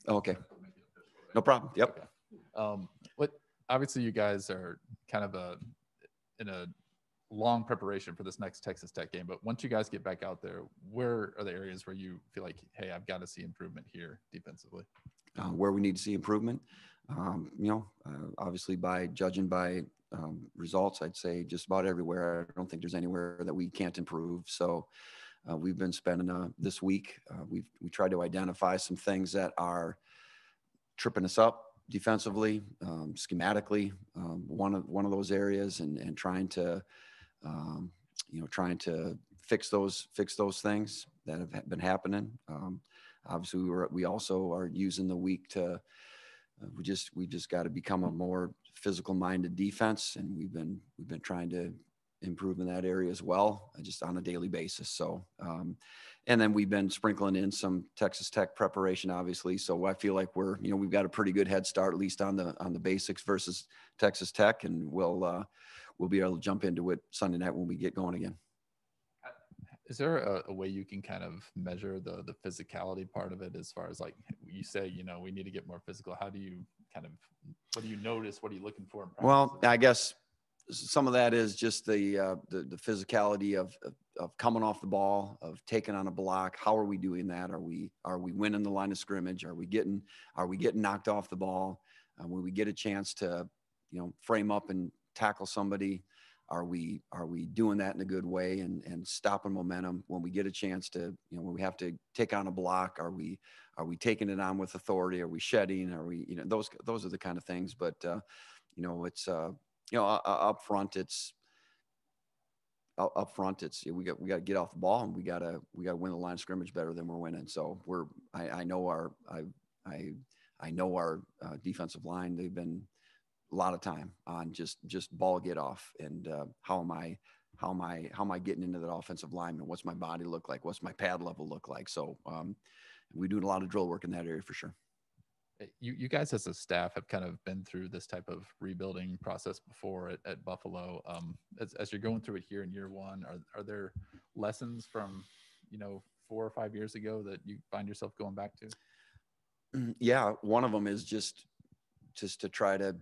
Okay. No problem. Yep. What obviously you guys are kind of in a long preparation for this next Texas Tech game, but once you guys get back out there, where are the areas where you feel like, hey, I've got to see improvement here defensively? Where we need to see improvement, obviously by judging by results, I'd say just about everywhere. I don't think there's anywhere that we can't improve. So we've been spending this week. We tried to identify some things that are tripping us up defensively, schematically, one of those areas, and trying to fix those things that have been happening. Obviously, we also are using the week to we just got to become a more physical minded defense, and we've been trying to improve in that area as well, just on a daily basis. So, and then we've been sprinkling in some Texas Tech preparation, obviously. So I feel like we've got a pretty good head start, at least on the basics versus Texas Tech, and we'll be able to jump into it Sunday night when we get going again. Is there a way you can kind of measure the physicality part of it, as far as, like, you say, we need to get more physical? How do you what do you notice? What are you looking for in practice? Well, I guess some of that is just the physicality of coming off the ball, of taking on a block. How are we doing that? Are we winning the line of scrimmage? Are we getting knocked off the ball? When we get a chance to, frame up and tackle somebody, are we doing that in a good way and stopping momentum? When we get a chance to, when we have to take on a block, are we taking it on with authority? Are we shedding? Are we, those are the kind of things. But it's up front, it's we got to get off the ball, and we got to win the line of scrimmage better than we're winning. So I know our defensive line. They've been a lot of time on just ball get off, and how am I getting into that offensive lineman? What's my body look like? What's my pad level look like? So we're doing a lot of drill work in that area for sure. You guys as a staff have kind of been through this type of rebuilding process before at Buffalo. As you're going through it here in year one, are there lessons from 4 or 5 years ago that you find yourself going back to? Yeah, one of them is just to try to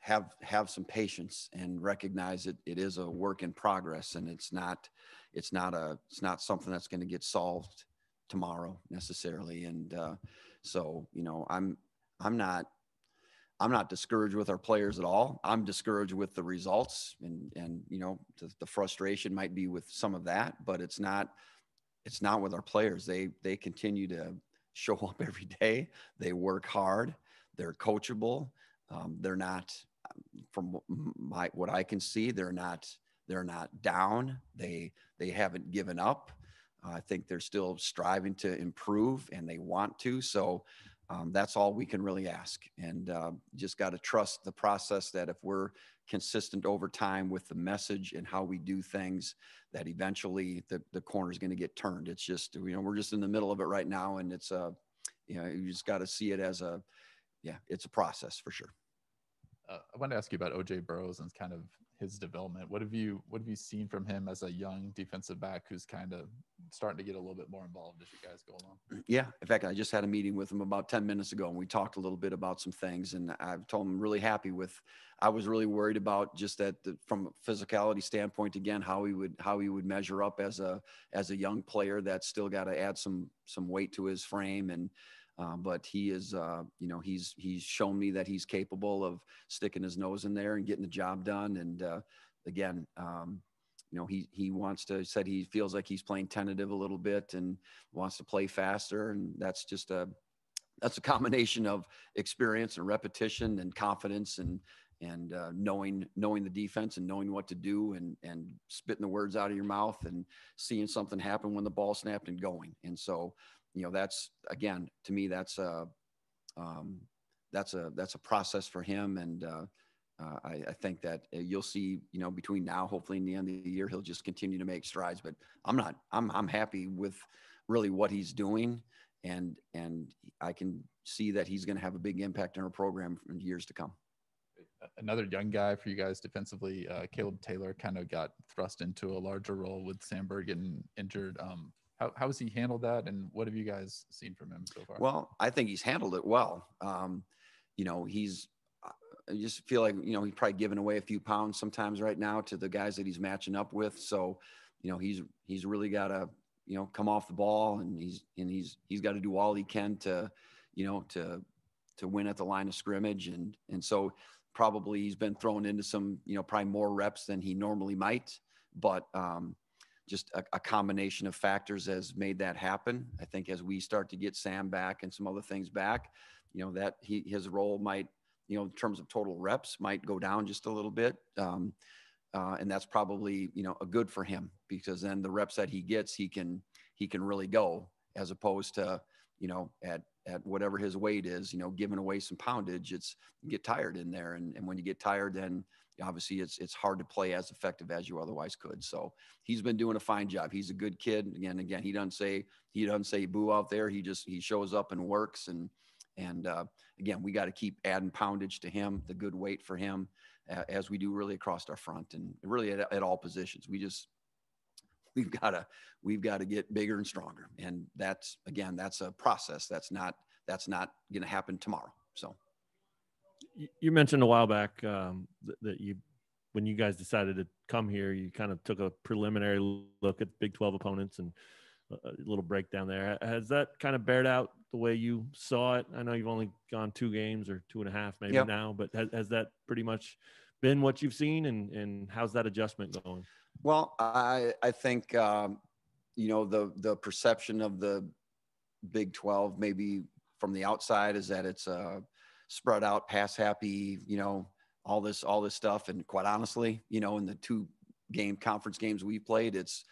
have some patience and recognize it is a work in progress, and it's not something that's going to get solved tomorrow necessarily. And so I'm not discouraged with our players at all. I'm discouraged with the results, and the frustration might be with some of that, but it's not with our players. They continue to show up every day. They work hard. They're coachable. They're not, from what I can see, they're not down. They haven't given up. I think they're still striving to improve, and they want to. So that's all we can really ask. And just got to trust the process, that if we're consistent over time with the message and how we do things, that eventually the corner is going to get turned. It's just, we're just in the middle of it right now. And it's you just got to see it as it's a process for sure. I wanted to ask you about OJ Burroughs and kind of his development. What have you seen from him as a young defensive back who's kind of starting to get a little bit more involved as you guys go along? Yeah. In fact, I just had a meeting with him about 10 minutes ago, and we talked a little bit about some things, and I've told him I'm really happy with. I was really worried about just that from a physicality standpoint, again, how he would measure up as a young player that's still got to add some weight to his frame. And but he is, he's shown me that he's capable of sticking his nose in there and getting the job done. And again, he said he feels like he's playing tentative a little bit and wants to play faster. And that's just that's a combination of experience and repetition and confidence and knowing the defense and knowing what to do and spitting the words out of your mouth and seeing something happen when the ball snapped and going. And so, that's, again, to me, that's a process for him. And I think that you'll see, between now, hopefully in the end of the year, he'll just continue to make strides. But I'm happy with really what he's doing. And I can see that he's going to have a big impact on our program in years to come. Another young guy for you guys defensively, Caleb Taylor, kind of got thrust into a larger role with Sandberg getting injured. How has he handled that, and what have you guys seen from him so far? Well, I think he's handled it well. I just feel like, he's probably giving away a few pounds sometimes right now to the guys that he's matching up with. So, he's really got to, come off the ball, and he's got to do all he can to win at the line of scrimmage. And so probably he's been thrown into some, probably more reps than he normally might, but just a combination of factors has made that happen. I think as we start to get Sam back and some other things back, that his role might, in terms of total reps, might go down just a little bit. And that's probably, a good for him, because then the reps that he gets, he can really go, as opposed to, at whatever his weight is, giving away some poundage, you get tired in there. And when you get tired, then obviously it's hard to play as effective as you otherwise could. So he's been doing a fine job. He's a good kid. Again, he doesn't say boo out there. He shows up and works. And again, we got to keep adding poundage to him, the good weight for him, as we do really across our front and really at all positions. We've got to get bigger and stronger. And that's a process. That's not going to happen tomorrow. So you mentioned a while back that when you guys decided to come here, you kind of took a preliminary look at Big 12 opponents and a little breakdown there. Has that kind of bared out the way you saw it? I know you've only gone 2 games or 2.5 maybe now, but has that pretty much been what you've seen, and how's that adjustment going? Well, I think, the perception of the Big 12, maybe from the outside, is that it's spread out, pass happy, all this stuff. And quite honestly, in the 2 conference games we played, it's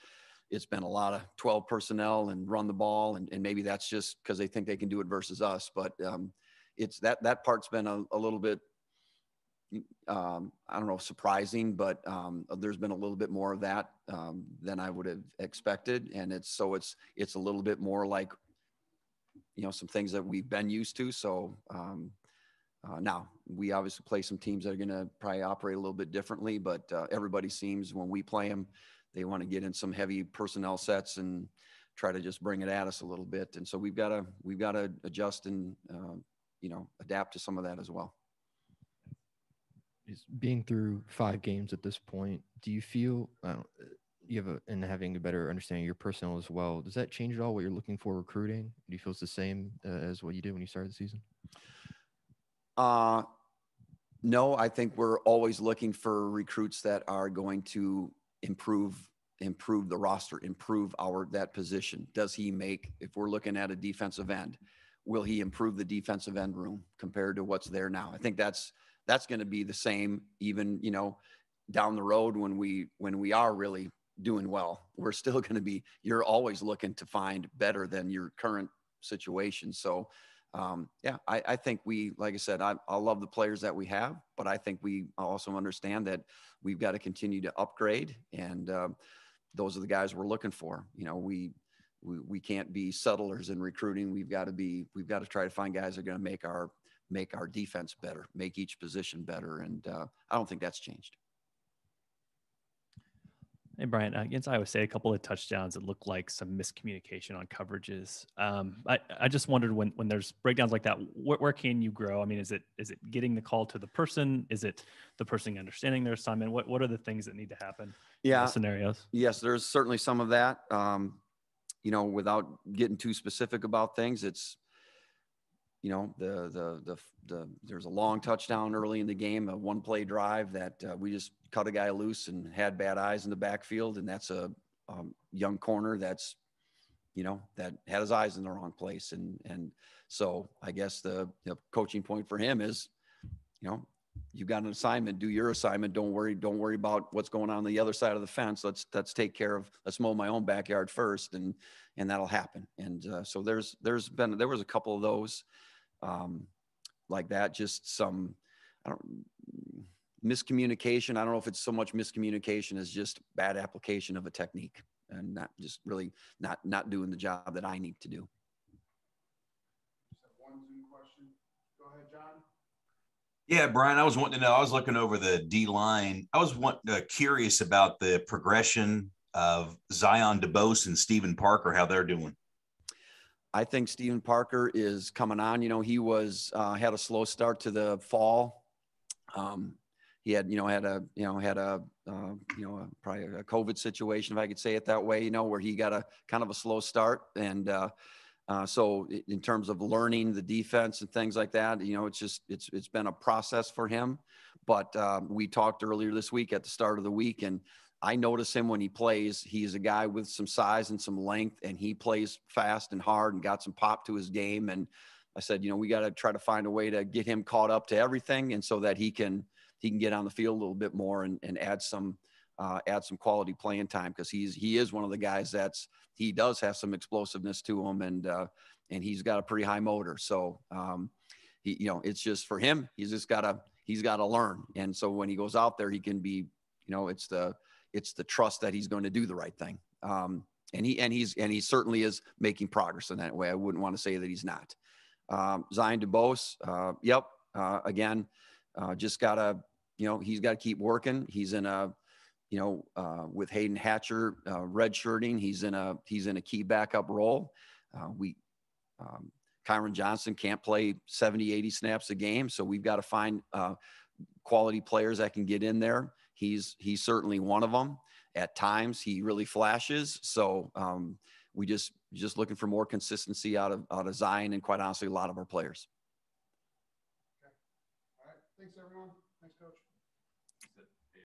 been a lot of 12 personnel and run the ball. And maybe that's just because they think they can do it versus us. But it's that part's been a little bit, I don't know, surprising, but there's been a little bit more of that than I would have expected. And it's a little bit more like, some things that we've been used to. So now we obviously play some teams that are going to probably operate a little bit differently, but everybody seems, when we play them, they want to get in some heavy personnel sets and try to just bring it at us a little bit. And so we've got to adjust and, adapt to some of that as well. Being through 5 games at this point, do you feel and having a better understanding of your personnel as well, does that change at all what you're looking for recruiting? Do you feel it's the same as what you did when you started the season? No, I think we're always looking for recruits that are going to improve the roster, improve that position. Does he make, if we're looking at a defensive end, will he improve the defensive end room compared to what's there now? I think that's going to be the same, even, down the road when we are really doing well. We're still going to be, you're always looking to find better than your current situation. So I think like I said, I love the players that we have, but I think we also understand that we've got to continue to upgrade, and those are the guys we're looking for. We can't be settlers in recruiting. We've got to try to find guys that are going to make our defense better, make each position better. And I don't think that's changed. Hey, Brian, against Iowa State, a couple of touchdowns that look like some miscommunication on coverages. I just wondered when there's breakdowns like that, where can you grow? I mean, is it getting the call to the person? Is it the person understanding their assignment? What are the things that need to happen in those scenarios? Yes, there's certainly some of that. Without getting too specific about things, it's, there's a long touchdown early in the game, a 1-play drive that we just cut a guy loose and had bad eyes in the backfield. And that's a young corner that's, that had his eyes in the wrong place. And so I guess the coaching point for him is, you've got an assignment, do your assignment. Don't worry about what's going on the other side of the fence. Let's take care of, let's mow my own backyard first. And that'll happen. And so there was a couple of those like that, just some, miscommunication. I don't know if it's so much miscommunication as just bad application of a technique and not just really not doing the job that I need to do. One Zoom question. Go ahead, John. Yeah, Brian, I was wanting to know, I was looking over the D line. I was curious about the progression of Zion Dubose and Stephen Parker, how they're doing? I think Stephen Parker is coming on. You know, he was had a slow start to the fall. He had probably a COVID situation, if I could say it that way, you know, where he got a kind of a slow start. And so in terms of learning the defense and things like that, you know, it's been a process for him. But we talked earlier this week at the start of the week, and I notice him when he plays. He's a guy with some size and some length, and he plays fast and hard and got some pop to his game. And I said, you know, we got to try to find a way to get him caught up to everything, and so that he can get on the field a little bit more and add some quality playing time, because he is one of the guys he does have some explosiveness to him, and he's got a pretty high motor. So you know, it's just for him, he's got to learn. And so when he goes out there, he can be, you know, it's the trust that he's going to do the right thing. And he certainly is making progress in that way. I wouldn't want to say that he's not. Zion Dubose, yep. Again, just gotta, you know, he's got to keep working. He's in a, you know, with Hayden Hatcher redshirting, he's in a key backup role. Kyron Johnson can't play 70, 80 snaps a game, so we've got to find quality players that can get in there. He's certainly one of them. At times, he really flashes. So we just looking for more consistency out of Zion, and quite honestly, a lot of our players. Okay. All right. Thanks, everyone. Thanks, Coach.